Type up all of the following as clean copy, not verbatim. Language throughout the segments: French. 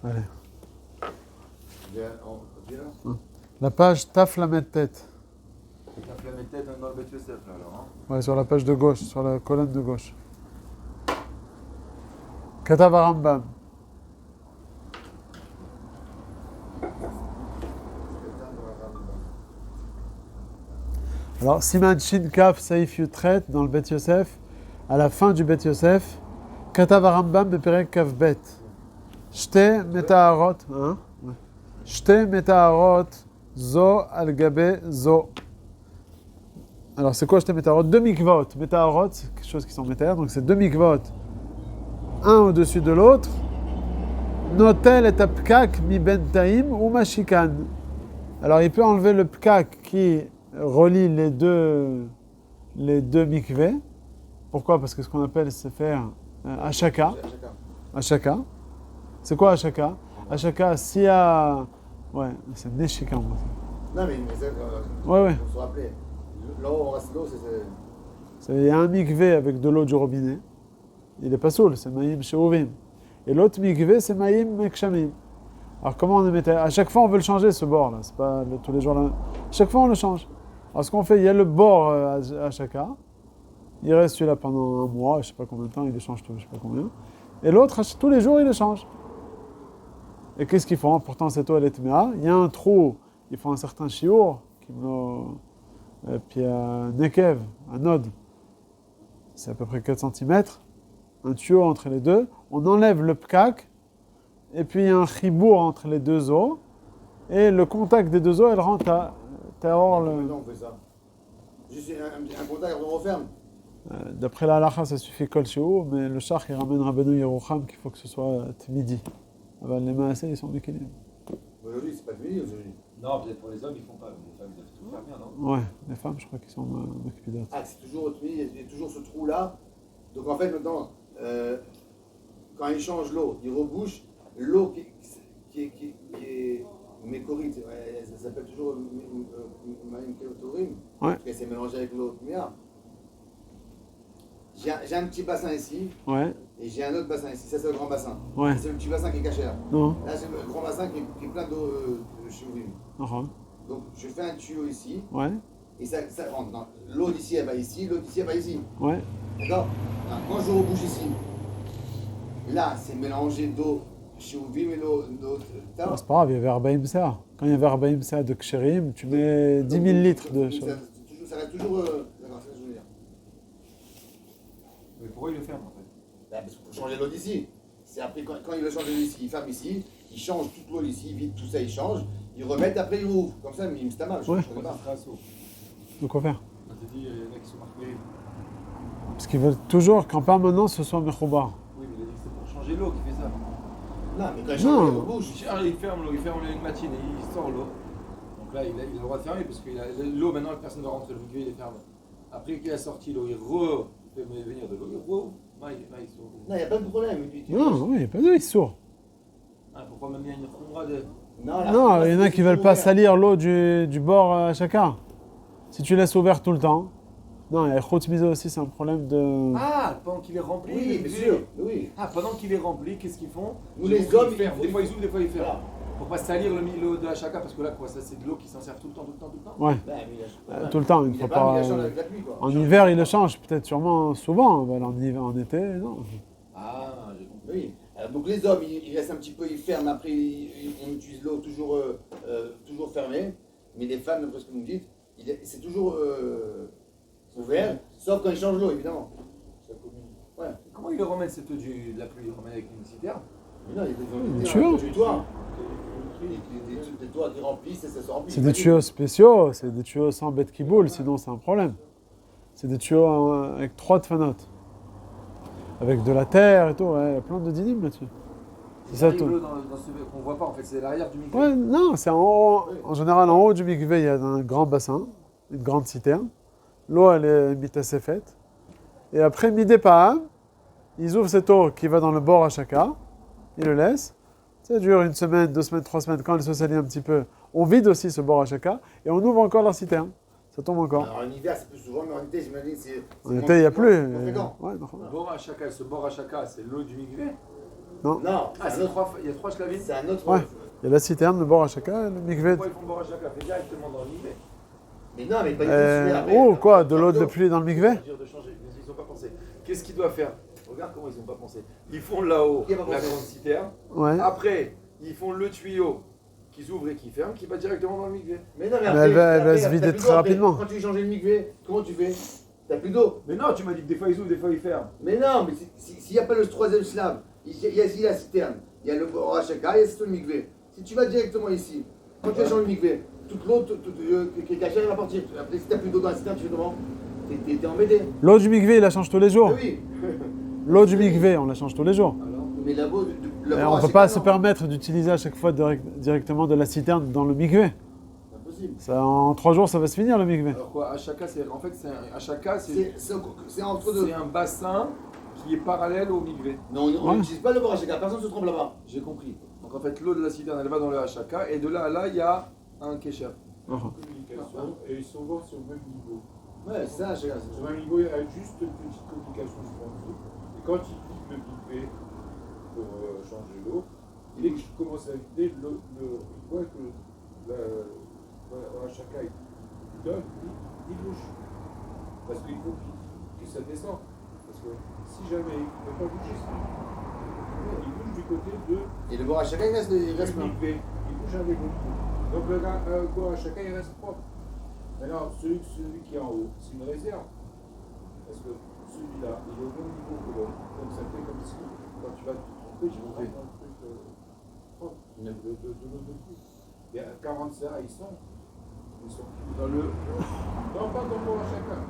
Allez. On dit là La page Taf Lamed Tête. Taf Lamed Tête dans le Bet Yosef, là, alors. Ouais, sur la page de gauche, sur la colonne de gauche. Katav Rambam. Alors, Siman Shin Kaf Saif Yutret dans le Bet Yosef, à la fin du Bet Yosef, Katav Rambam Beperek Kaf Bet. Shte Metaharot, hein? Shte Metaharot Zo al Gabe Zo. Alors, c'est quoi Shte Metaharot? Deux mikvot. Metaharot, c'est quelque chose qui sont métères, donc c'est deux mikvot, un au-dessus de l'autre. Notel et apkak mi bentaim ou mashikan. Alors, il peut enlever le pkak qui relie les deux mikveh. Pourquoi? Parce que ce qu'on appelle, c'est faire ashaka. Ashaka. C'est quoi ashaka? Ashaka, s'il y a... Ouais, c'est neshika. Non, mais c'est... Ouais. Faut se rappeler. L'eau, on reste l'eau, c'est... Il y a un mikveh avec de l'eau du robinet. Il n'est pas saoul, c'est maïm sheuvim. Et l'autre mikveh, c'est maïm mekshamim. Alors comment on met... À chaque fois, on veut le changer, ce bord-là. C'est pas tous les jours là. Chaque fois, on le change. Alors ce qu'on fait, il y a le bord ashaka. Il reste celui-là pendant un mois, je ne sais pas combien de temps, il le change tout, je ne sais pas combien. Et l'autre, tous les jours, il le change. Et qu'est-ce qu'ils font? Pourtant, cette eau, elle est tméa. Il y a un trou, ils font un certain chiour, et puis un nekev, un node. C'est à peu près 4 cm. Un tuyau entre les deux. On enlève le pkak, et puis il y a un chibour entre les deux eaux. Et le contact des deux eaux, elle rend tahor le... Comment on fait ça? Juste un contact, on referme. D'après la halakha, ça suffit kol shiur, mais le shach, il ramène Rabbeinu Yerucham qu'il faut que ce soit tmidi. Les maaseh, ils sont d'équilibre. Aujourd'hui, c'est pas tmidi aujourd'hui. Non, peut-être pour les hommes, ils font pas. Les femmes, ils doivent tout faire bien, non? Ouais, les femmes, je crois qu'ils sont m'occupidates. Ah, c'est toujours tmidi, il y a toujours ce trou-là. Donc en fait, maintenant, quand il change l'eau, il rebouche, l'eau qui est mécorite, ça s'appelle toujours Maïm Kelotorim, Ouais. parce qu'elle s'est mélangée avec l'eau Tmia. J'ai un petit bassin ici, Ouais, et j'ai un autre bassin ici. Ça, c'est le grand bassin. ouais. C'est le petit bassin qui est caché là. Non. Là, c'est le grand bassin qui est plein d'eau de Chouvim. Donc, je fais un tuyau ici, Ouais, et ça rentre. L'eau d'ici, elle va ici, l'eau d'ici, elle va ici. ouais. D'accord? Quand je rebouche ici, là, c'est mélangé d'eau Chouvim et l'eau. Ah, c'est pas grave, il y avait 40 sa. Quand il y avait 40 sa de ksherim, tu mets 10 000 litres de Ça reste toujours. D'accord, c'est ce que je veux dire. Mais pourquoi ils le ferment en fait? Parce qu'il faut changer l'eau d'ici. C'est après, quand il veut changer l'eau d'ici, il ferme ici, il change toute l'eau d'ici, il vide tout ça, il change, il remet, après il rouvre. Comme ça, mais c'est mal. Ouais. Je connais pas. Donc quoi faire? On t'a dit, il y en a qui sont marqués. Parce qu'ils veulent toujours qu'en permanence ce soit mechoubar. Oui, mais il a dit que c'est pour changer l'eau qu'il fait ça. Non, mais quand il change, il rebouche. Il ferme l'eau, il ferme une matinée, il sort l'eau. Donc là, il a le droit de fermer parce que l'eau, maintenant, personne ne va rentrer, le milieu, il est fermé. Après qu'il a sorti l'eau, il fait venir de l'eau, il Non, il n'y a pas de problème. Non, oui, il n'y a pas de, il est sourd. Pourquoi même il y a une khumra de... Non, il y en a qui ne veulent pas salir l'eau du bord à chacun. Si tu laisses ouvert tout le temps. Non, et Chutz Mizo aussi, c'est un problème de... Ah, pendant qu'il est rempli. Oui, bien sûr. Oui. Ah, pendant qu'il est rempli, qu'est-ce qu'ils font? Nous, les hommes, ils ferment. Des fois ils ouvrent, des fois ils ferment. Voilà. Pour pas salir l'eau de la chaka, parce que là, quoi, ça c'est de l'eau qui s'en sert tout le temps. Ouais, Ben, mais tout le temps, une il fois a pas. pas... Il a changé avec la pluie, quoi. En hiver, il le change, peut-être sûrement souvent. En été, non. Ah, j'ai compris. Oui. Donc les hommes, ils restent un petit peu, ils ferment, après on utilise l'eau toujours fermée. Mais les femmes, d'après ce que vous me dites, c'est toujours ouvert, sauf quand ils changent l'eau, évidemment. Ouais. Comment ils le remettent cette eau de la pluie? Ils le remettent avec une citerne? Mais non, il y a Des tuyaux. des toits. Des toits qui remplissent et ça se remplit. C'est des tuyaux spéciaux, c'est des tuyaux sans bête qui boule, sinon c'est un problème. C'est des tuyaux avec 3 tfanotes. Avec de la terre et tout, ouais, il y a plein de dinim là-dessus. C'est ça tout. L'eau dans ce qu'on voit pas en fait, c'est l'arrière du micro. Ouais, non, c'est en haut. En général, en haut du mikvé, il y a un grand bassin, une grande citerne. L'eau, elle est mitacée faite. Et après, midé pas, ils ouvrent cette eau qui va dans le bord à chacun. Ils le laissent. Ça dure 1 semaine, 2 semaines, 3 semaines. Quand elle se salit un petit peu, on vide aussi ce bord à chacun et on ouvre encore la citerne. Ça tombe encore. Alors en hiver, c'est plus souvent, mais en été, j'imagine, c'est. En été, il n'y a plus. moins fréquent. Ouais, non. Bord à chaka, ce bord à chaka, c'est l'eau du mikvé. Non. Non, Ah, c'est trois, il y a 3 shlavim. c'est un autre. Ouais. Il y a la citerne, le bord à chacun, le mikvé. Pourquoi ils font boire à chacun? Fait directement dans le mikvé. Mais non, mais pas du tout. Après, Oh, quoi, de l'eau de pluie dans le mikvé? Dire de changer, mais ils n'ont pas pensé. Qu'est-ce qu'ils doivent faire? Regarde comment ils n'ont pas pensé. Ils font là-haut Qui a pas la pensé? grande citerne. Ouais. Après, ils font le tuyau qui s'ouvre et qui ferme, qui va directement dans le mikvé. Mais non, mais Mais après, elle va après, se t'as vider plus très d'eau, après. rapidement. Quand tu veux changer le mikvé, comment tu fais? T'as plus d'eau. Mais non, tu m'as dit que des fois ils ouvrent, des fois ils ferment. Mais non, mais s'il n'y a pas le troisième slab, il y a ici la citerne, il y a le bord à chacun, il y a le mikvé. Si tu vas directement ici, quand tu vas changer le mikvé, toute l'eau qui est cachée, elle va partir. Après, si t'as plus d'eau dans la citerne, tu fais comment? T'es embêté. L'eau du mikvé, il la change tous les jours. Ah oui. L'eau du mikvé, on la change tous les jours. Alors, Mais la eau, Et on ne peut pas se permettre d'utiliser à chaque fois directement de la citerne dans le mikvé. C'est impossible. Ça, en 3 jours, ça va se finir le mikvé. alors quoi, Ashaka, c'est en fait, C'est entre deux. c'est un bassin qui est parallèle au mikvé. Non, on Ouais. n'utilise pas le bord à chacun, personne ne se trompe là-bas. J'ai compris. Donc en fait, l'eau de la citerne, elle va dans le Ashaka, et de là à là, il y a un kesher. Communication et ils sont voir sur le même niveau. Ouais, c'est ça, chacun. Sur le même niveau, il y a juste une petite communication, je pense. Et quand il quitte le mikvé pour changer l'eau, dès que je commence à vider, il voit que chacun donne, il bouge. Parce qu'il faut que ça descende. Parce que si jamais il ne peut pas bouger, il bouge du côté de Et le bord à chacun, il reste du plein. mikvé. Il bouge avec le mikvé. Donc le gars, chacun il reste propre. Maintenant, celui qui est en haut, c'est une réserve. Parce que celui-là, il est au même niveau que l'autre. Donc ça fait comme si, quand tu vas te tromper, tu vas dans le truc propre de l'autre côté. Il y a 40 serres, ils sont Dans le. non, pas dans le bord à chacun.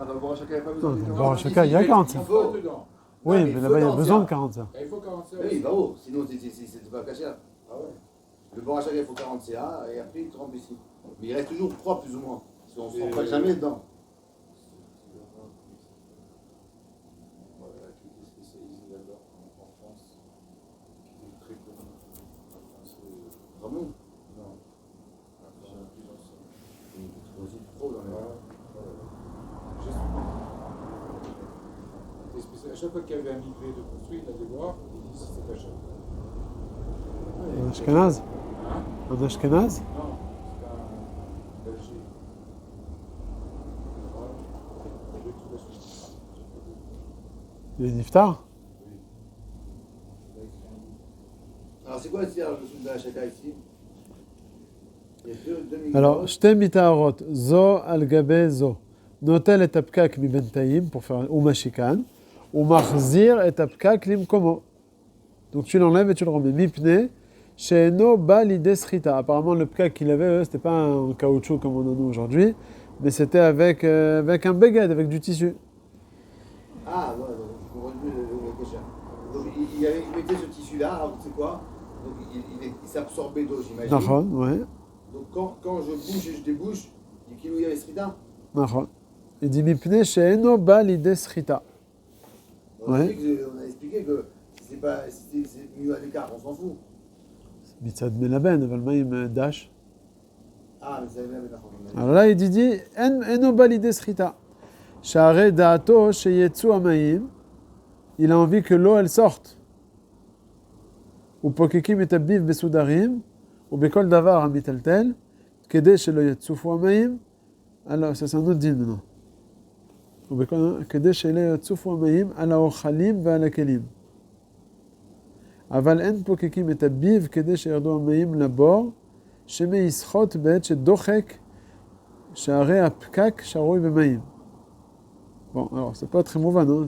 Ah, dans le bord Ashaka, il n'y a pas besoin Non, de dans le dire. bord à chacun, il y a 40 Il serres. faut dedans. Oui, mais mais il là-bas, il y a faut besoin de dans 40 serres. Il faut 40 serres. Oui, il va haut, sinon c'est pas caché là. Ah ouais. Le bord à chacun, il faut 40 CA et après il trempe ici. Mais il reste toujours propre plus ou moins. Parce qu'on ne se Et- trompe pas jamais dedans. Voilà, qui était spécialisé là-bas en France, qui est très connu. En France, Ramon, non. Après, plus ancien. il est aussi trop dans les. Voilà. À chaque fois qu'il y avait un mikvé de construit, il allait voir, il dit si c'est caché. Un Ashkenaz Hein? Un Ashkenaz Non, c'est un Belgique. Voilà. Je vais tout lâcher. Il est niftar. Oui. Alors c'est quoi le tirage de la chacun ici? Il y a deux micros. Alors, שתי מטהרות, זו על גבי זו. נוטל את הפקק מבין תאים, pour faire, ou משיקן, ומחזיר את הפקק למקומו. Donc tu l'enlèves et tu le remets. מפני שאינו בא לידי סחיטה. Apparemment, le pkak qu'il avait, c'était pas un caoutchouc comme on en a aujourd'hui, mais c'était avec un beged, avec du tissu. Ah, ouais, donc je comprends mieux le kécher. Donc il mettait ce tissu-là, alors c'est quoi? Donc il s'absorbait d'eau, j'imagine. נכון, ouais. Donc quand je bouge et je débouche, du kilo il y avait srida. נכון. Il dit מפני שאינו בא לידי סחיטה. On a Ouais. dit on a expliqué que c'est pas, c'est mieux à l'écart, on s'en fout. מצד מלבן, אבל מה עם דש? Ah, mais ça avait d'accord. Alors là, il dit, אינו בא לידי סחיטה. שהרי דעתו שיצאו המים, il a envie que l'eau, elle sorte. ופוקקים את הביב בסודרים, ובכל דבר המטלטל, כדי שלא יצופו המים, alors ça c'est un autre דין maintenant. כדי שלא יצופו המים על האוכלים ועל הכלים. אבל אין פוקקים את הביב כדי שירדו המים לבור, שמא יסחוט בעת שדוחק שערי הפקק שרוי במים. Bon, alors c'est pas très mouvant, hein.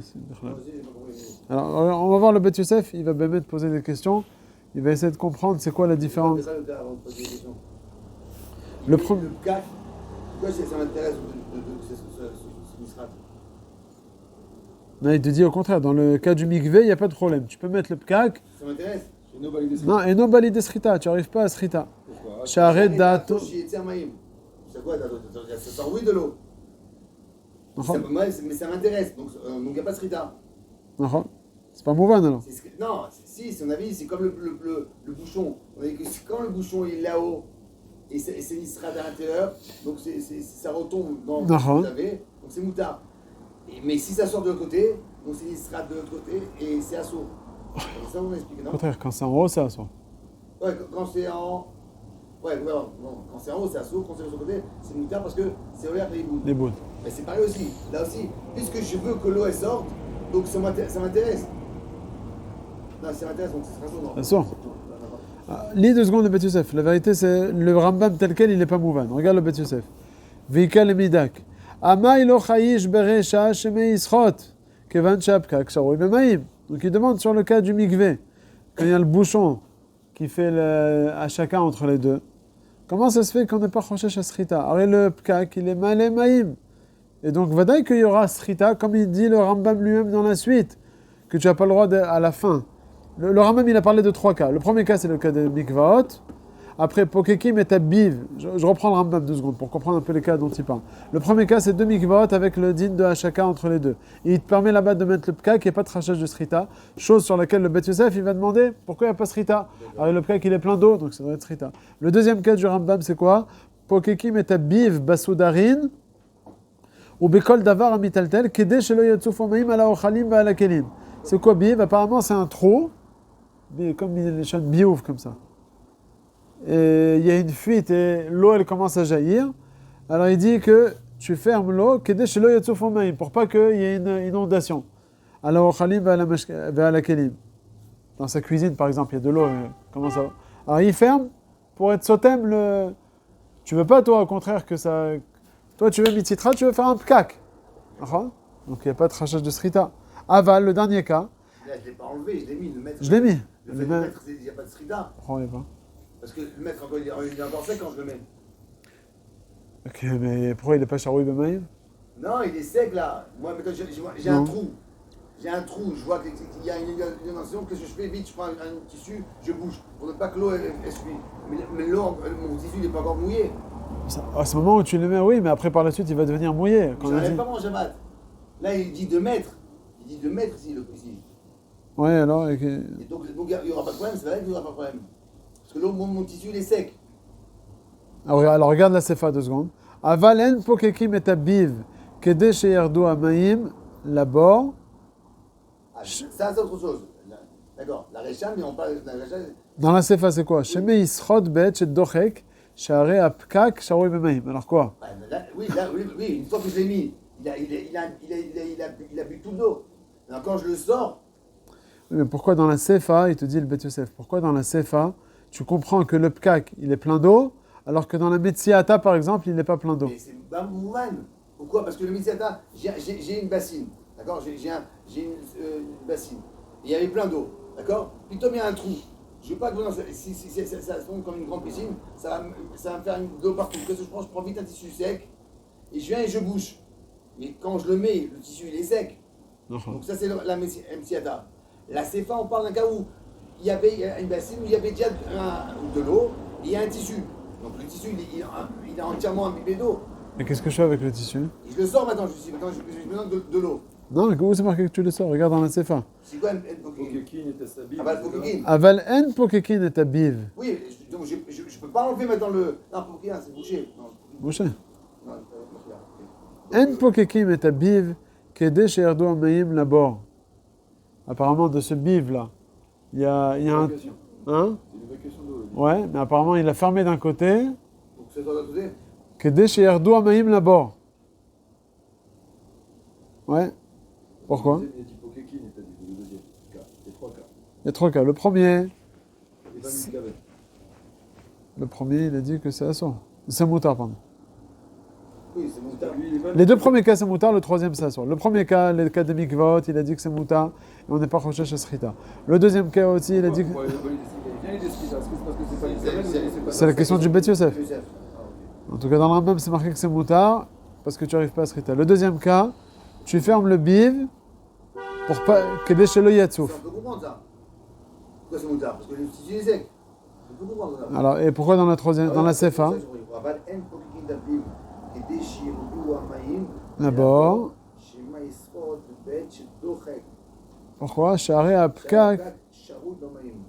Alors, on va voir le Beth Yosef, il va bien poser des questions, il va essayer de comprendre c'est quoi la différence. C'est ça le cas avant de poser des questions. Le premier. Le CAC, pourquoi ça m'intéresse ce misrat? Non, il te dit au contraire, dans le cas du mikvé, il n'y a pas de problème. Tu peux mettre le pkak. Ça m'intéresse. Chez nous, validé ça. Non, et non balide srita, tu n'arrives pas à srita. Pourquoi? Sha'arei dato. C'est quoi dato? Ça sort oui de l'eau. Mais ça m'intéresse, donc il n'y a pas de srita. C'est pas mouvant alors. Non, si, son avis, c'est comme le bouchon. On a dit que quand le bouchon est là-haut et c'est l'isra à l'intérieur, donc ça retombe dans ce que vous avez, donc c'est moutard. Mais si ça sort de l'autre côté, donc c'est l'isra de l'autre côté et c'est assaut. C'est ça, on explique, Au non? contraire, quand c'est en haut, c'est assourd. Ouais, quand c'est en. Ouais, non, quand c'est en haut, c'est assaut, quand c'est de l'autre côté, c'est moutarde parce que c'est ouvert les bouts. Les bouts. Mais c'est pareil aussi. Là aussi, puisque je veux que l'eau elle sorte, donc ça m'intéresse. Non, ça m'intéresse, donc c'est assaut, non? Assourd. Lis 2 secondes le Bet Yosef. La vérité, c'est le Rambam tel quel, il n'est pas mouvan. Regarde le Bet Yosef. Veika le midak. Amai lo chayish beresha sheme ischot. Kevan shapka ksharoi bemaim. Donc il demande sur le cas du mikvé, quand il y a le bouchon qui fait à chacun entre les deux. Comment ça se fait qu'on n'est pas choshesh à srita? Alors le pkak, il est malé maïm. Et donc, vadaï qu'il y aura srita, comme il dit le Rambam lui-même dans la suite, que tu n'as pas le droit à la fin. Le Rambam, il a parlé de 3 cas. Le premier cas, c'est le cas de mikvaot. Après, pokekim et tabiv. Je reprends le Rambam 2 secondes pour comprendre un peu les cas dont il parle. Le premier cas, c'est 2 mikvaot avec le din de hachaka entre les deux. Et il te permet là-bas de mettre le pkak, qui n'y a pas de rachage de srita. Chose sur laquelle le Bet Yosef, il va demander pourquoi il n'y a pas srita. Alors, le pkak, il est plein d'eau, donc ça doit être srita. Le deuxième cas du Rambam, c'est quoi? Pokekim et tabiv basoudarin. Ou bekol davar amitaltel, kede shelo yatsuf omaim ala ochalim va ala kelim. C'est quoi biv? Apparemment, c'est un trou, comme les chants biouf, comme ça. Et il y a une fuite et l'eau, elle commence à jaillir. Alors, il dit que tu fermes l'eau, kede shelo yatsuf omaim, pour pas qu'il y ait une inondation. Ala ochalim va ala kelim. Dans sa cuisine, par exemple, il y a de l'eau. Comment ça va? Alors, il ferme pour être sotem le. Tu veux pas, toi, au contraire, que ça. Toi, tu veux mititra, tu veux faire un pkak. Donc, il n'y a pas de rachage de srita. Aval, le dernier cas. Là, je ne l'ai pas enlevé, je l'ai mis. Le maître, Je l'ai mis. Le fait de mettre, il n'y a pas de srita. Oh, il est pas. Parce que le maître, il est encore sec quand je le mets. Ok, mais pourquoi il n'est pas charoui bemaïm? Non, il est sec là. Moi, maintenant, j'ai un trou. J'ai un trou, je vois qu'il y a une inondation. Qu'est-ce que je fais? Vite, je prends un tissu, je bouge. Pour ne pas que l'eau elle suive. Mais l'eau, mon tissu, il n'est pas encore mouillé. À ce moment où tu le mets, oui, mais après par la suite, il va devenir mouillé. Je n'enlève pas mon Shabbat. Là, il dit 2 mètres. Il dit 2 mètres ici. Ouais, alors. Et donc, il n'y aura pas de problème, c'est vrai qu'il n'y aura pas de problème. Parce que l'eau, mon tissu, il est sec. Alors, regarde la sefa 2 secondes. Avalen pokekim et abiv, kede sheyardu amaim, labor. Ah, ça, c'est autre chose. D'accord, la récham, mais on parle de la récham. Dans la sefa, c'est quoi? Sheme ischot bet chet dochek, share apkak, charoui bemaïm. Alors quoi? Oui, une fois que je l'ai mis, il a bu tout l'eau. Alors quand je le sors. Oui, mais pourquoi dans la sefa, il te dit le Bet Yosef, pourquoi dans la sefa, tu comprends que le pkak, il est plein d'eau, alors que dans la Metsiata, par exemple, il n'est pas plein d'eau? Mais c'est pas mouvan. Pourquoi? Parce que le Metsiata, j'ai une bassine. D'accord, j'ai une bassine. Et il y avait plein d'eau. D'accord. Puis il y a un trou. Je veux pas que si ça tombe comme une grande piscine, ça va me faire de l'eau partout. Qu'est-ce que je prends? Je prends vite un tissu sec et je viens et je bouche. Mais quand je le mets, le tissu il est sec. Donc ça c'est la Metsiata. La Sefa, on parle d'un cas où il y avait une bassine où il y avait déjà de l'eau et il y a un tissu. Donc le tissu il est entièrement imbibé d'eau. Mais qu'est-ce que je fais avec le tissu? Je le sors maintenant, maintenant j'ai besoin de l'eau. Non, mais où c'est marqué que tu le sors? Regarde dans la sefa. C'est quoi Pokekin et Tassabi. Pokekin. Aval en pokekin et abiv. Oui, donc je ne peux pas enlever maintenant le. Non, Pokekin, c'est bouché. Bouché. Non, En pokekim et abiv, kede sheyardu amaim, labor. Apparemment, de ce biv là, il y a un. Hein? C'est une évacuation d'eau. Ouais, mais apparemment, il a fermé d'un côté. Donc c'est toi de l'autre côté. Kede sheyardu amaim, labor. Ouais. Pourquoi? Il a dit Pokekin et t'as dit le deuxième cas. Il y a 3 cas. Il y a 3 cas. Le premier, Et pas Mikavet. il a dit que c'est assourd. C'est moutard, pardon. Oui, c'est mon terme. Lui, il est pas- Les 2 premiers cas, c'est moutard, le troisième, c'est assourd. Le premier cas, le cas de mikvot, il a dit que c'est moutard, et on n'est pas roché chez Srita. Le deuxième cas aussi, il a dit que. Ouais, il vient les Srita. Est-ce que c'est parce que c'est pas Mikavet ou c'est pas C'est la question du Bet Yosef. Youssef. En tout cas, dans le Rambam, c'est marqué que c'est moutard, parce que tu n'arrives pas à Srita. Le deuxième cas, tu fermes le biv pour pas que des chelo Ça, yatsouf. on peut comprendre ça. Pourquoi c'est mon terme? Parce que le tissu est sec. On peut comprendre ça. Alors, et pourquoi dans la troisième, dans la sefa? אבל אין פוקקין דפים כדי שירדו המים. D'abord, שמא יסחוט בית שדוחק. pourquoi? Share apkak. שרות במים.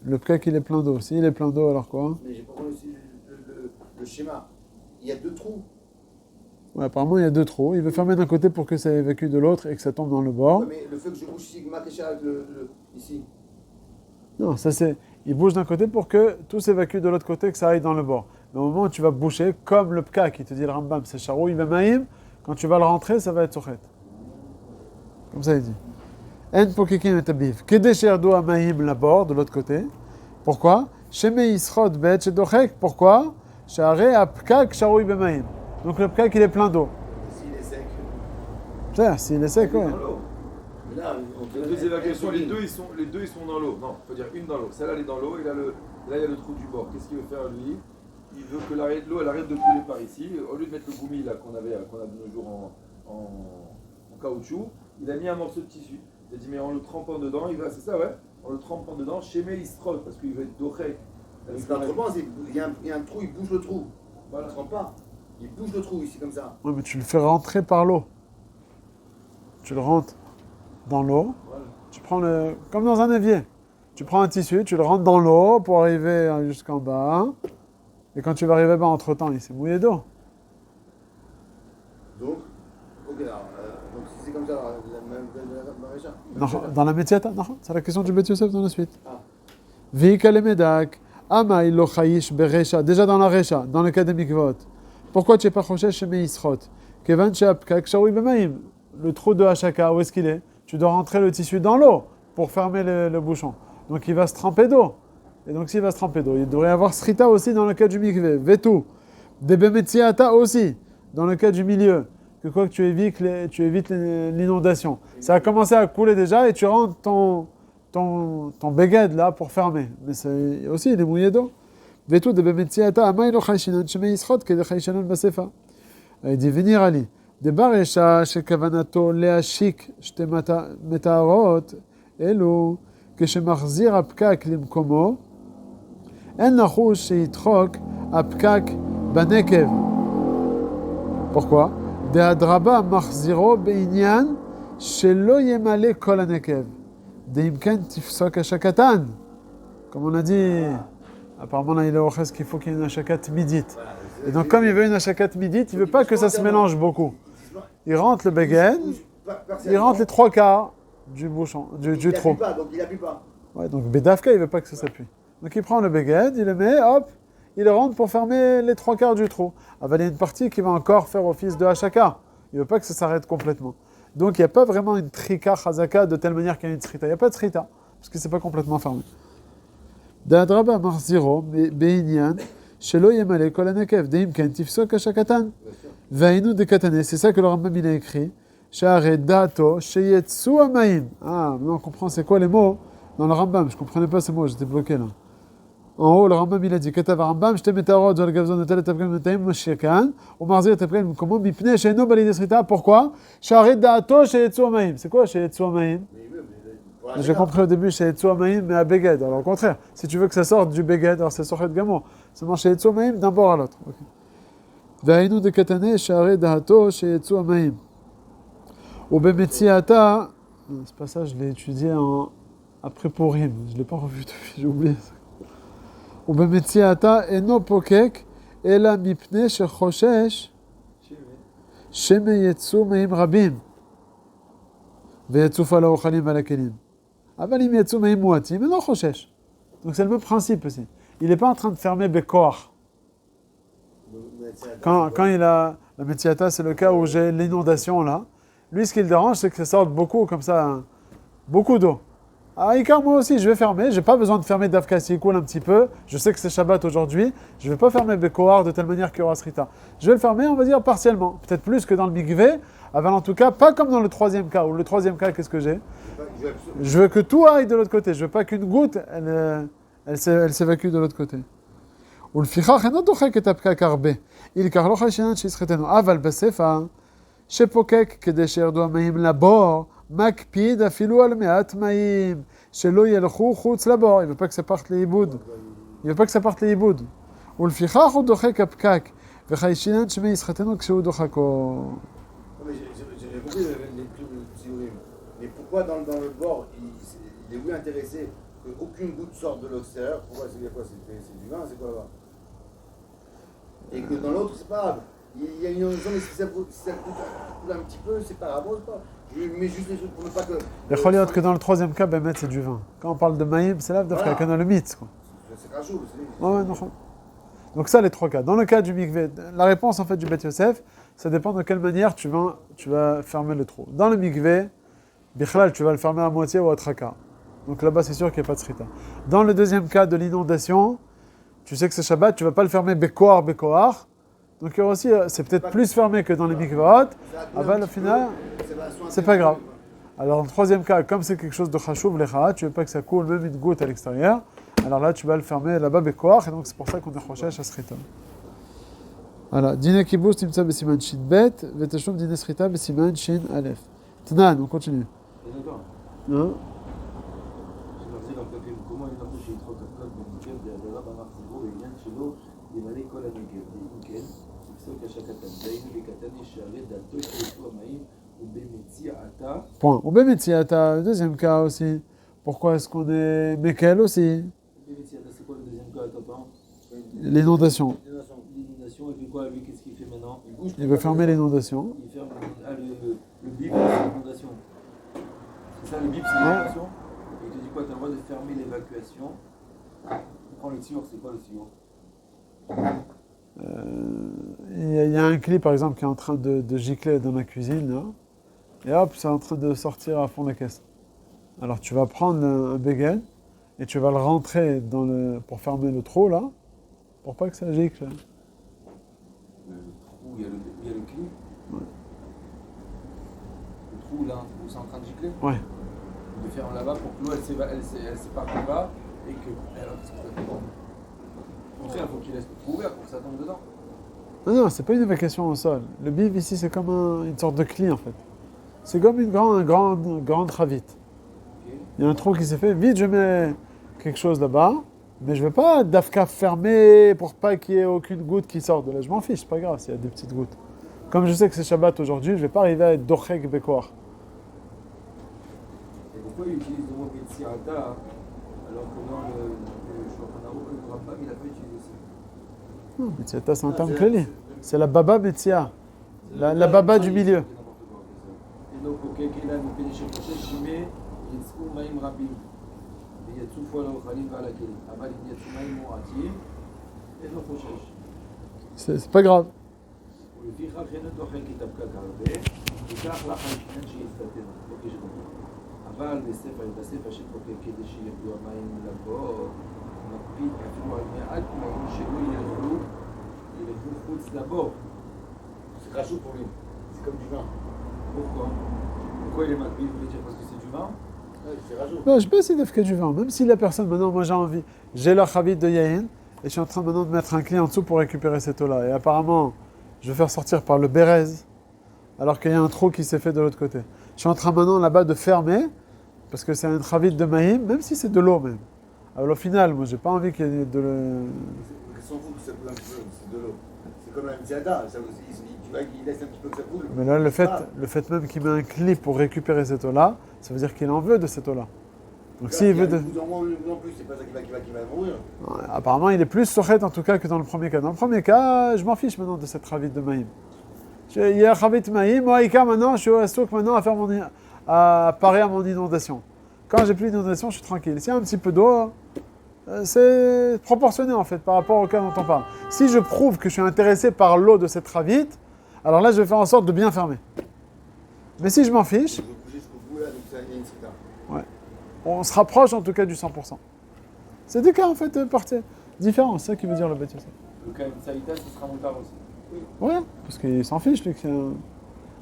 Le pkak, il est plein d'eau. S'il est plein d'eau, alors quoi? Mais j'ai pas compris aussi le schéma. Il y a 2 trous. Ouais, apparemment, il y a 2 trous. Il veut fermer d'un côté pour que ça évacue de l'autre et que ça tombe dans le bord. Ouais, mais le fait que je bouge ici, Makesha avec ici. Non, ça c'est... Il bouge d'un côté pour que tout s'évacue de l'autre côté et que ça aille dans le bord. Mais au moment où tu vas boucher, comme le pka qui te dit le Rambam, c'est charoui bemaïm, quand tu vas le rentrer, ça va être sochet. Comme ça il dit. En pokikim et abiv. Kedesh yerdo amaïm la bord de l'autre côté. Pourquoi? Sheme yisrod bet shedochek. Pourquoi? Share apkak charoui bemaïm. Donc le pka il est plein d'eau. S'il est sec. C'est-à-dire, s'il est sec, Il est ouais. dans l'eau. Mais là, Les 2 évacuations, les deux ils sont dans l'eau. Non, faut dire une dans l'eau. Celle-là elle est dans l'eau et là il y a le trou du bord. Qu'est-ce qu'il veut faire lui? Il veut que l'eau elle arrête de couler par ici. Au lieu de mettre le goumi là qu'on a de nos jours en caoutchouc, il a mis un morceau de tissu. Il a dit mais en le trempant dedans, c'est ça ouais, en le trempant dedans, chémé il se trotte parce qu'il veut être dochek. parce qu'autrement, il y a un trou, il bouge le trou. Voilà. Il ne trempe pas. Il bouge le trou ici comme ça. Ouais, mais tu le fais rentrer par l'eau. Tu le rentres dans l'eau. Voilà. Tu prends comme dans un évier. Tu prends un tissu, tu le rentres dans l'eau pour arriver jusqu'en bas. Et quand tu vas arriver bas, entre-temps, il s'est mouillé d'eau. Donc, ok, alors, donc si c'est comme ça, la marécha. Non, dans la métiata, non, c'est la question du Bet Yosef dans la suite. Ah. Vika le medak, ama ilo chayish beresha. Déjà dans la resha, dans le cas des mikvot. Pourquoi tu n'es pas choshesh chez Meisrot? Kevan sheapkak shawi bemaim. Le trou de Hachaka, où est-ce qu'il est? Tu dois rentrer le tissu dans l'eau pour fermer le bouchon. Donc il va se tremper d'eau. Et donc s'il va se tremper d'eau, il devrait y avoir srita aussi dans le cas du mikvé. Vetu. Debemetziata aussi, dans le cas du milieu. Que quoi que tu évites l'inondation. Ça a commencé à couler déjà et tu rentres ton beged là pour fermer. Mais c'est aussi, il est mouillé d'eau. Vetu debemetziata amailo chayshinan shemeisrot kede chayshinan basefa. Il dit venir Ali. דבר רשע שכוונתו להשיק שתי מטהרות אלו כשמחזיר הפקק למקומו אין נחוש שידחוק הפקק בנקב. Pourquoi? דהדרבה מחזירו בעניין שלא ימלא כל הנקב. דאם כן תפסוק השקתן. Comme on a dit, apparemment là il est au reste qu'il faut qu'il y ait une achakat midit. Et donc comme il veut une achakat midit, il ne veut pas que ça se mélange beaucoup. Il rentre le beged, il rentre les 3 quarts du bouchon, du trou. Donc il n'appuie pas. Ouais, donc Bedavka, il ne veut pas que ça s'appuie. Donc il prend le beged, il le met, hop, il le rentre pour fermer les 3 quarts du trou. Ah, il y a une partie qui va encore faire office de hachaka. Il ne veut pas que ça s'arrête complètement. Donc il n'y a pas vraiment une trika chazaka de telle manière qu'il y a une trita. Il n'y a pas de trita, parce que ce n'est pas complètement fermé. D'adraba marziro, be'inyan, shelo yemale kol hanekev, deim ken tifsok hashakatan. Vainu de katane, c'est ça que le Rambam il a écrit. Share dato sheyetsu amaim. Ah, maintenant on comprend c'est quoi les mots dans le Rambam. Je ne comprenais pas ces mots, j'étais bloqué là. En haut, le Rambam il a dit Katav Rambam, je te mets ta route, je gavzon de tel tapkan metaim moshikan, ou marzir tapkan comment mipne sheno balidesrita. Pourquoi? Share dato sheyetsu amaim. C'est quoi sheyetsu amaim? J'ai compris au début sheyetsu amaim, mais à beged. Alors au contraire, si tu veux que ça sorte du beged, alors c'est sochet gamo. Seulement sheyetsu amaim d'un bord à l'autre. Okay. והיינו דקתנה שערי דעתו שיצאו המים. ובמציאתה, ce passage je l'ai étudié après Purim, je ne l'ai pas revu depuis, j'ai oublié ça. ובמציאתה אינו פוקק אלא מפני שחושש שמא יצאו מים רבים ויצוף על האוכלים ועל הכלים. אבל אם יצאו מים מועטים, אינו חושש. Donc c'est le même principe aussi. Il n'est pas en train de fermer Bekor. Quand il a la Metziata, c'est le cas où j'ai l'inondation là. Lui, ce qui le dérange, c'est que ça sorte beaucoup comme ça, hein, beaucoup d'eau. Ah, Icar, moi aussi, je vais fermer. Je n'ai pas besoin de fermer Davka s'il coule un petit peu. Je sais que c'est Shabbat aujourd'hui. Je ne vais pas fermer Bekoar de telle manière qu'il y aura Srita. Je vais le fermer, on va dire, partiellement. Peut-être plus que dans le Mikvé. En tout cas, pas comme dans le 3e cas. Ou le 3e cas, qu'est-ce que j'ai? Je veux que tout aille de l'autre côté. Je ne veux pas qu'une goutte, elle s'évacue de l'autre côté. ולפיכך אינו דוחק את הפקק הרבה, עיקר לא חיישנן שיסחטנו, אבל בספר שפוקק כדי שירדו המים לבור, מקפיד אפילו על מעט מים, שלא ילכו חוץ לבור, il veut pas que ça parte לאיבוד, ולפיכך הוא דוחק הפקק, וחיישנן שמי יסחטנו כשהוא דוחקו. J'ai compris les théories, mais pourquoi dans le bord, il est oui intéressé qu'aucune goutte sorte de l'extérieur? Pourquoi c'est quoi? C'est du vin, c'est quoi là-bas? Et que dans l'autre, c'est pas grave. Il y a une inondation, mais si ça coule un petit peu, c'est pas grave, c'est pas. Je mets juste les trucs pour ne pas que. Il faut dire que dans le troisième cas, Bémet, c'est du vin. Quand on parle de Maïm, c'est là Voilà. qu'on a le mythe. Quoi. C'est cachou, c'est. Ouais, non. Donc ça, les trois cas. Dans le cas du mikvé, la réponse en fait du Beth Yosef, ça dépend de quelle manière tu vas fermer le trou. Dans le mikvé, Bichlal, tu vas le fermer à moitié ou à traka. Donc là-bas, c'est sûr qu'il n'y a pas de srita. Dans le deuxième cas de l'inondation, tu sais que c'est Shabbat, tu ne vas pas le fermer Bekoar. Donc il y aura aussi, c'est peut-être plus fermé que dans les mikvéot. Avant le final, c'est pas grave. Alors dans le troisième cas, comme c'est quelque chose de chachouv, lecha, tu veux pas que ça coule même une goutte à l'extérieur, alors là tu vas le fermer là-bas Bekoar, et donc c'est pour ça qu'on est chochesh à srita. Voilà, dîner kibbutz timtsa besiman shin bet, vetashum dîner srita besiman shin alef. Tnan, on continue. D'accord. Hein? comment il approche les trois code במקב דהדרה במח ציבור לעניין שלו ימלא כל הנגב. אם כן, יפסוק השקתן. דהיינו בקטן ישערי דעתו שיצאו המים ובמציאתה. Point. Ou Bemetziata, deuxième cas aussi. Pourquoi est-ce qu'on est Mekel aussi? Bemetiata, c'est quoi le deuxième cas, Tatan? L'inondation. L'inondation, il fait quoi lui? Qu'est-ce qu'il fait maintenant? Il veut fermer l'inondation. Il ferme le bip, c'est l'inondation. C'est ça le bip, c'est l'inondation? Et il te dit quoi? Tu as le droit de fermer l'évacuation. Tu prends le tiour, c'est quoi le tiour? Il y a un clip par exemple qui est en train de gicler dans ma cuisine là, et hop, c'est en train de sortir à fond la caisse. Alors tu vas prendre un béguin et tu vas le rentrer pour fermer le trou là, pour pas que ça gicle. Le trou, il y a le clip. Ouais. Le trou là, où c'est en train de gicler. Ouais. De faire là-bas pour que l'eau elle sépare là-bas et que. Au contraire, il faut qu'il laisse le trou ouvert pour que ça tombe dedans. Non, c'est pas une évacuation au sol. Le biv ici c'est comme une sorte de cli en fait. C'est comme une grande ravite. Okay. Il y a un trou qui s'est fait, vite je mets quelque chose là-bas, mais je ne vais pas d'afka fermer pour pas qu'il y ait aucune goutte qui sorte de là. Je m'en fiche, c'est pas grave s'il y a des petites gouttes. Comme je sais que c'est Shabbat aujourd'hui, je ne vais pas arriver à être dochek bekoar. Et pourquoi il utilise le mot Betsirata alors que dans le Shulchan Aruch, le Rambam, il n'a pas utilisé ça? Non, Betsiata c'est un terme clé. C'est la baba Betsia, la baba du milieu. Et donc, ok, qu'il a une péniche prochaine, Shimé, Yitzkou Maïm Rabim. Et Yatsou Fola Ochalim Vala Kelim. Aval Yatsou Maïm Moatim. Et non, Prochesh. C'est pas grave. ולפיכך אין דוחק את הפקק הרבה, וכך לך העניין שיסתתר. אוקיי, שכתוב. אבל בספר שפוקד כדי שירדו המים לבור, מקפיד אפילו על מעט מים שלא ילכו חוץ לבור. C'est cachou pour lui. C'est comme du vin. Pourquoi? Pourquoi il est makpid? Vous voulez dire parce que c'est du vin? Ouais, c'est rajou. Non, je peux essayer d'afka du vin. Même si la personne, maintenant, moi j'ai envie, j'ai la chavite de Yahin, et je suis en train maintenant de mettre un clé en dessous pour récupérer cette eau-là. Et apparemment, je vais faire sortir par le Bérez, alors qu'il y a un trou qui s'est fait de l'autre côté. Je suis en train maintenant là-bas de fermer, parce que c'est un chavite de Maïm, même si c'est de l'eau même. Alors au final, moi j'ai pas envie qu'il y ait de l'eau. Ils s'en foutent que ça coule un petit peu, c'est de l'eau. C'est comme la Mitzada, tu vois qu'il laisse un petit peu que ça coule. Mais là, le fait même qu'il met un clip pour récupérer cette eau-là, ça veut dire qu'il en veut de cette eau-là. Donc s'il veut de... Non plus, c'est pas ça qui va mourir. Ouais, apparemment, il est plus sochet en tout cas que dans le premier cas. Dans le premier cas, je m'en fiche maintenant de cette ravite de Maïm. Il y a ravite Maïm, moi, maintenant, je suis au stock maintenant à parer à mon inondation. Quand j'ai plus d'inondation, je suis tranquille. S'il y a un petit peu d'eau, c'est proportionné en fait par rapport au cas dont on parle. Si je prouve que je suis intéressé par l'eau de cette ravite, alors là, je vais faire en sorte de bien fermer. Mais si je m'en fiche, Je vais bouger jusqu'au bout là, donc ça y a une cita. ouais. On se rapproche en tout cas du 100%. C'est des cas en fait différents, c'est ça qui veut dire le Beth Yosef. Le cas Saïta, ce sera moutard aussi. Ouais, parce qu'il s'en fiche lui.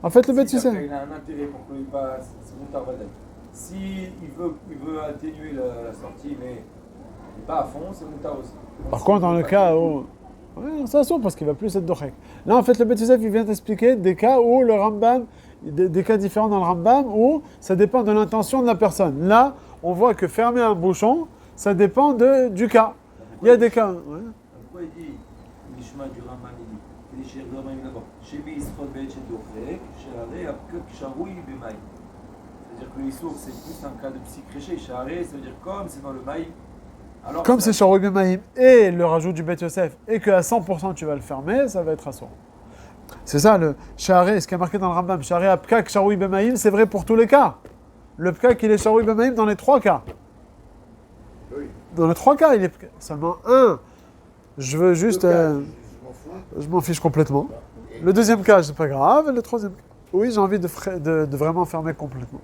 En fait, le Beth Yosef. Il a un intérêt pour qu'il passe, c'est moutard Vadel. Si il veut atténuer la sortie, mais pas à fond, c'est moutard aussi. Par contre, dans le cas où... Ouais, ça saute parce qu'il va plus être dochek. Là, en fait, le Beth Yosef, il vient t'expliquer des cas où le Rambam, des cas différents dans le Rambam, où ça dépend de l'intention de la personne. Là, on voit que fermer un bouchon, ça dépend du cas. Il y a des cas... Ouais. Pourquoi il dit, Nishma du Rambam, il dit, כדי שירדו המים לבוא, שמי יסחוט בעת שדוחק, שהרי הפקק שרוי במים. C'est-à-dire que le Issour, c'est plus un cas de psychréché. Charé, ça veut dire comme c'est dans le maïm. Alors, Comme c'est Sharoui Maïm et le rajout du Beth Yosef, et qu'à 100% tu vas le fermer, ça va être assourd. C'est ça, le Sha'aré, ce qui est marqué dans le Rambam, Sha'aré Apkak, Sharoui Bemaïm, c'est vrai pour tous les cas. Le Pkak, il est Sharoui Bemaïm dans les 3 cas. Oui. Dans les 3 cas, il est seulement un. Je veux juste... Le cas, je m'en fous. je m'en fiche complètement. Le deuxième cas, c'est pas grave. Et le troisième cas, oui, j'ai envie de vraiment fermer complètement.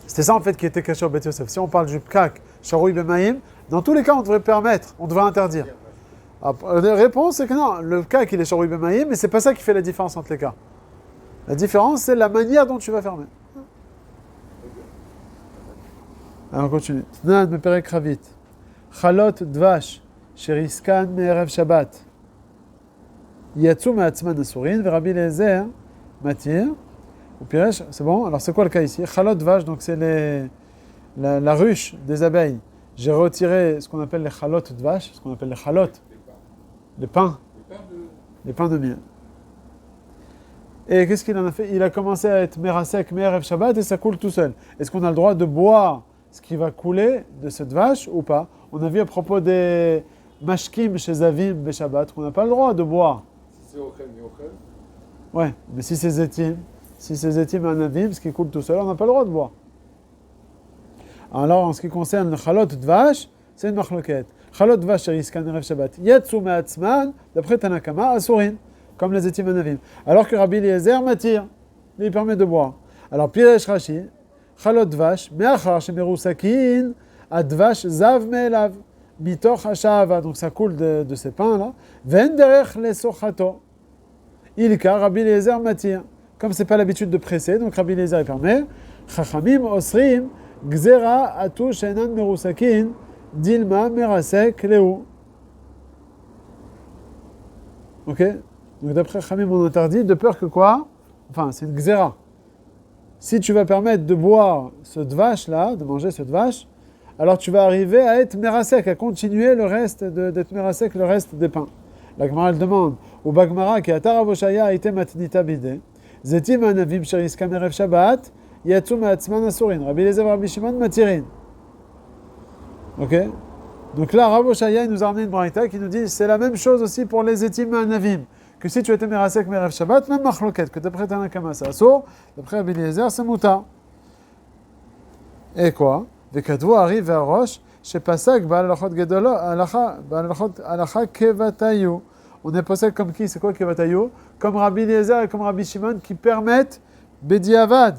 C'était ça, en fait, qui était caché au Beth Yosef. Si on parle du Pkak, Sharoui Bemaïm, dans tous les cas, on devrait permettre, on devrait interdire. La réponse, c'est que non, le Pkak, il est Sharoui Bemaïm, mais c'est pas ça qui fait la différence entre les cas. La différence, c'est la manière dont tu vas fermer. Alors, on continue. Tnan me perek ravit. Chalot dvash, sheriskan me'erev Shabbat. Yatsu ma'atzman asurin, v'Rabbi Eliezer matir. Ou piresh, c'est bon? Alors, c'est quoi le cas ici? Chalot dvash, donc c'est la ruche des abeilles. J'ai retiré ce qu'on appelle les chalot dvash, ce qu'on appelle les chalot, les pains de miel. Et qu'est-ce qu'il en a fait? Il a commencé à être merasek, me'erev Shabbat, et ça coule tout seul. Est-ce qu'on a le droit de boire ce qui va couler de cette vache ou pas? On a vu à propos des mashkim chez Zavim Beshabbat qu'on n'a pas le droit de boire. Si c'est Ochel, mais Ochel. Ouais, mais si c'est Zetim et Anavim, ce qui coule tout seul, on n'a pas le droit de boire. Alors, en ce qui concerne le chalot dvash, c'est une machloket. Chalot dvash sheriskan erev Shabbat. Yatsu me'atzman, d'après Tanakama, asurin, comme les Zetim et Anavim. Alors que Rabbi Eliezer m'attire, il permet de boire. Alors, Piresh Rashi, chalot dvash, me'achar shemerusakin, advash zav me'elav, mitoch hasha'ava, donc ça coule de ces pains-là. Ven derech lesochato. Ilka, Rabbi Eliezer m'attire. Comme c'est pas l'habitude de presser, donc Rabbi Eliezer permet. Chachamim osrim, gzera atu shenan merusakin, dilma merasek leu. Ok? Donc d'après Chachamim, on interdit de peur que quoi? Enfin, c'est une gzera. Si tu vas permettre de boire ce dvash-là, de manger cette vache, alors tu vas arriver à être merasek, à continuer d'être merasek le reste des pains. La Gemara elle demande, ou Bagmara qui a taravoshaya a été matnita bide, zetim anavim sheriskam erev Shabbat, yatsu ma'atzman asurin, Rabbi Eliezer Rabbi Shimon matirin. Ok? Donc là, Ravoshaya nous a ramené une braïta qui nous dit, c'est la même chose aussi pour les zetim anavim, que si tu étais merasek merev Shabbat, même machloket, que d'après Tanakama c'est asur, d'après Rabbi Eliezer c'est mutar. Et quoi? Vekadvo arrive vers Roche, chez Pasak, Ba'alachot Gedolo, Alacha Kevatayu. On est possède comme qui? C'est quoi Kevatayu? Comme Rabbi Eliezer et comme Rabbi Shimon qui permettent Bediavad.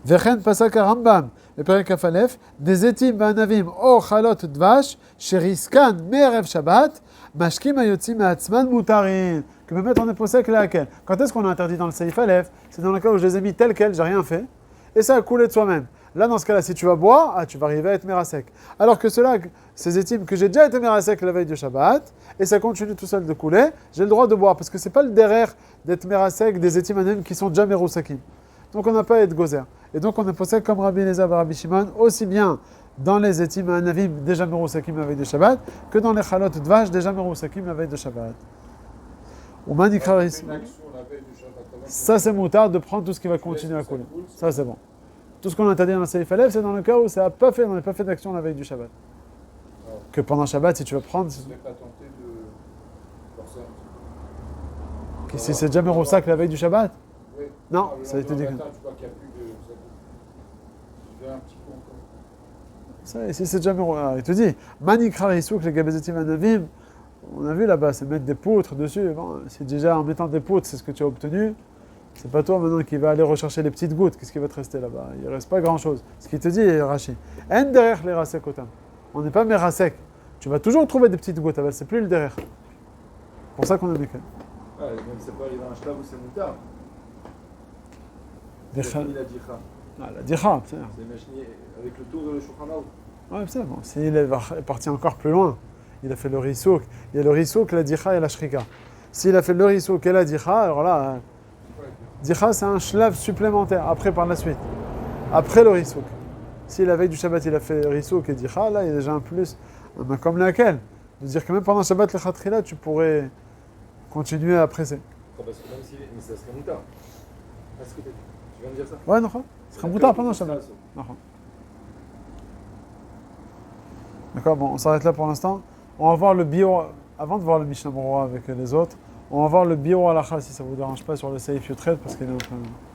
Vechen Pasak Rambam, le Perek Afalef, des Etim Ba'anavim, O Chalot Dvash, Sheriskan Merev Shabbat, Mashkim Ayotzim Atzman Mutarin. Que me mettre en épossèque laquelle? Quand est-ce qu'on a interdit dans le Seif Alef? C'est dans le cas où je les ai mis tel quel, j'ai rien fait, et ça a coulé de soi-même. Là, dans ce cas-là, si tu vas boire, tu vas arriver à être merasek. Alors que ces étimes que j'ai déjà été merasek la veille de Shabbat, et ça continue tout seul de couler, j'ai le droit de boire, parce que c'est pas le derrière d'être merasek des étimes anem qui sont déjà merousakim. Donc on n'a pas à être gozer. Et donc on est possède comme Rabbi Eliezer et Rabbi Shimon, aussi bien dans les étimes anavim déjà merousakim la veille de Shabbat, que dans les chalot dvash déjà merousakim la veille de Shabbat. Ou manikharis. Ça c'est moutard de prendre tout ce qui va continuer à couler. Ça c'est bon. Tout ce qu'on a interdit dans le Seif Alef, c'est dans le cas où ça n'a pas fait, on n'a pas fait d'action la veille du Shabbat. Que pendant Shabbat, si tu vas prendre... Je ne pas tenté de faire ça. Si c'est déjà merousak la veille du Shabbat? Oui. Non, ça a été dit. Tu vois qu'il n'y a plus de... Je vais un petit peu encore. Ça, si c'est déjà merousak, il te dit, Manikra Issouk, les Gabezetim Anavim, on a vu là-bas, c'est mettre des poutres dessus. Bon, c'est déjà en mettant des poutres, c'est ce que tu as obtenu. C'est pas toi maintenant qui va aller rechercher les petites gouttes. Qu'est-ce qui va te rester là-bas? Il ne reste pas grand-chose. Ce qu'il te dit, Rashi, en derrière les rasek otam. On n'est pas merasek. Tu vas toujours trouver des petites gouttes. C'est plus le derrière. C'est pour ça qu'on a des cas. Ouais, même c'est pas arrivé à un shlav où c'est moutard. La dicha. Ah, la dicha, c'est C'est imaginé avec le tour de le Shulchan Aruch. Ouais, c'est bon. S'il est parti encore plus loin, il a fait le risouk. Il y a le risouk, la dicha et la shrika. S'il a fait le risouk et la dicha, alors là, dicha c'est un shlav supplémentaire, après par la suite. Après le risouk. Si la veille du Shabbat il a fait risouk et dicha, là il y a déjà un plus, comme laquelle. De dire que même pendant Shabbat le khatrila, tu pourrais continuer à presser. Parce que même si mais ça serait moutard. Est-ce que tu viens de dire ça? Ouais, non, ce sera moutard pendant Shabbat. D'accord, bon, on s'arrête là pour l'instant. On va voir le bio, avant de voir le Mishnah Berurah avec les autres, On va voir le Biro Halacha si ça vous dérange pas sur le Seif Yutret parce qu'il est en train de...